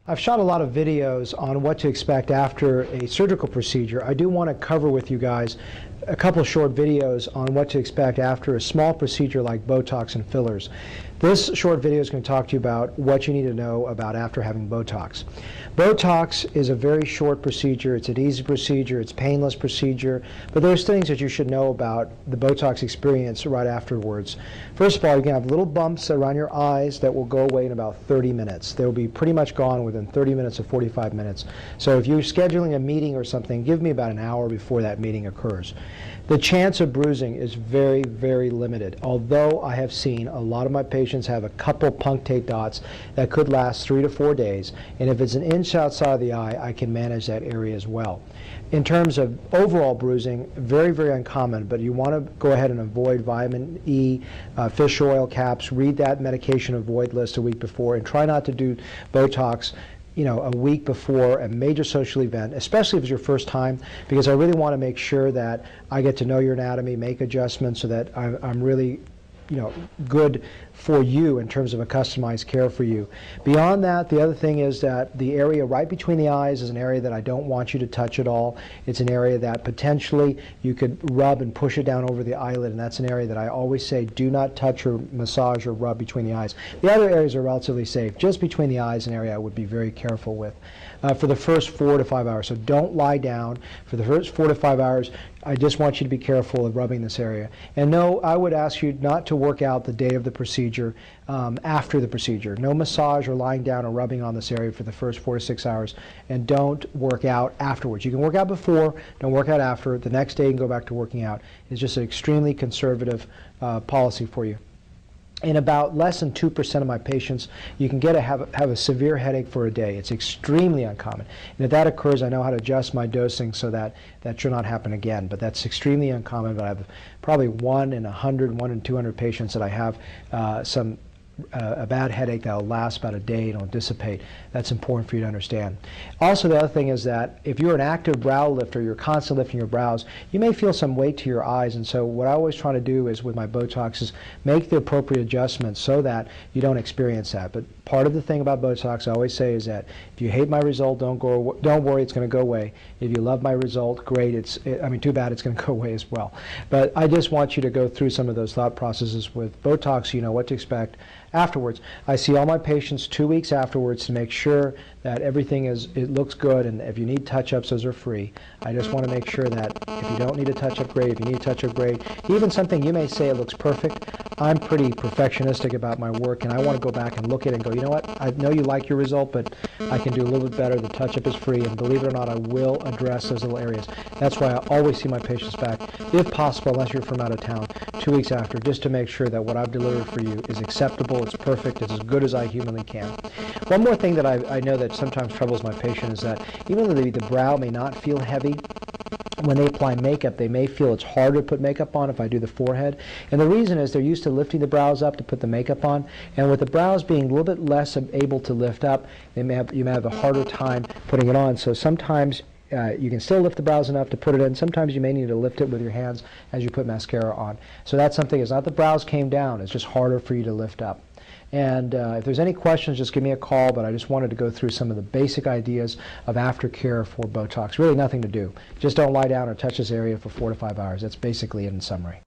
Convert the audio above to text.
I've shot a lot of videos on what to expect after a surgical procedure. I do want to cover with you guys a couple short videos on what to expect after a small procedure like Botox and fillers. This short video is going to talk to you about what you need to know about after having Botox. Botox is a very short procedure. It's an easy procedure. It's a painless procedure. But there's things that you should know about the Botox experience right afterwards. First of all, you're going to have little bumps around your eyes that will go away in about 30 minutes. They'll be pretty much gone within 30 minutes to 45 minutes. So if you're scheduling a meeting or something, give me about an hour before that meeting occurs. The chance of bruising is very, very limited, although I have seen a lot of my patients have a couple punctate dots that could last 3 to 4 days, and if it's an inch outside of the eye, I can manage that area as well. In terms of overall bruising, very, very uncommon, but you want to go ahead and avoid vitamin E, fish oil caps, read that medication avoid list a week before, and try not to do Botox a week before a major social event, especially if it's your first time, because I really want to make sure that I get to know your anatomy, make adjustments so that I'm really good for you in terms of a customized care for you. Beyond that, the other thing is that the area right between the eyes is an area that I don't want you to touch at all. It's an area that potentially you could rub and push it down over the eyelid, and that's an area that I always say do not touch or massage or rub between the eyes. The other areas are relatively safe. Just between the eyes, an area I would be very careful with for the first 4 to 5 hours. So don't lie down. For the first 4 to 5 hours, I just want you to be careful of rubbing this area. And no, I would ask you not to work out the day of the procedure after the procedure. No massage or lying down or rubbing on this area for the first 4 to 6 hours, and don't work out afterwards. You can work out before, don't work out after. The next day you can go back to working out. It's just an extremely conservative policy for you. In about less than 2% of my patients, you can have a severe headache for a day. It's extremely uncommon. And if that occurs, I know how to adjust my dosing so that that should not happen again. But that's extremely uncommon. But I have probably 1 in 100, 1 in 200 patients that I have a bad headache that will last about a day and it'll dissipate. That's important for you to understand. Also, the other thing is that if you're an active brow lifter, you're constantly lifting your brows, you may feel some weight to your eyes. And so what I always try to do is with my Botox is make the appropriate adjustments so that you don't experience that. But part of the thing about Botox I always say is that if you hate my result, don't worry, it's going to go away. If you love my result, great. Too bad it's going to go away as well. But I just want you to go through some of those thought processes with Botox so you know what to expect afterwards. I see all my patients 2 weeks afterwards to make sure that everything it looks good, and if you need touch-ups, those are free. I just want to make sure that if you don't need a touch-up, great. If you need a touch-up, great. Even something you may say it looks perfect, I'm pretty perfectionistic about my work, and I want to go back and look at it and go, you know what, I know you like your result, but I can do a little bit better. The touch-up is free, and believe it or not, I will address those little areas. That's why I always see my patients back, if possible, unless you're from out of town, 2 weeks after, just to make sure that what I've delivered for you is acceptable, it's perfect, it's as good as I humanly can. One more thing that I know that sometimes troubles my patient is that even though the brow may not feel heavy, when they apply makeup, they may feel it's harder to put makeup on if I do the forehead. And the reason is they're used to lifting the brows up to put the makeup on. And with the brows being a little bit less able to lift up, you may have a harder time putting it on. So sometimes you can still lift the brows enough to put it in. Sometimes you may need to lift it with your hands as you put mascara on. So that's something. It's not the brows came down. It's just harder for you to lift up. And if there's any questions, just give me a call, but I just wanted to go through some of the basic ideas of aftercare for Botox. Really nothing to do. Just don't lie down or touch this area for 4 to 5 hours. That's basically it in summary.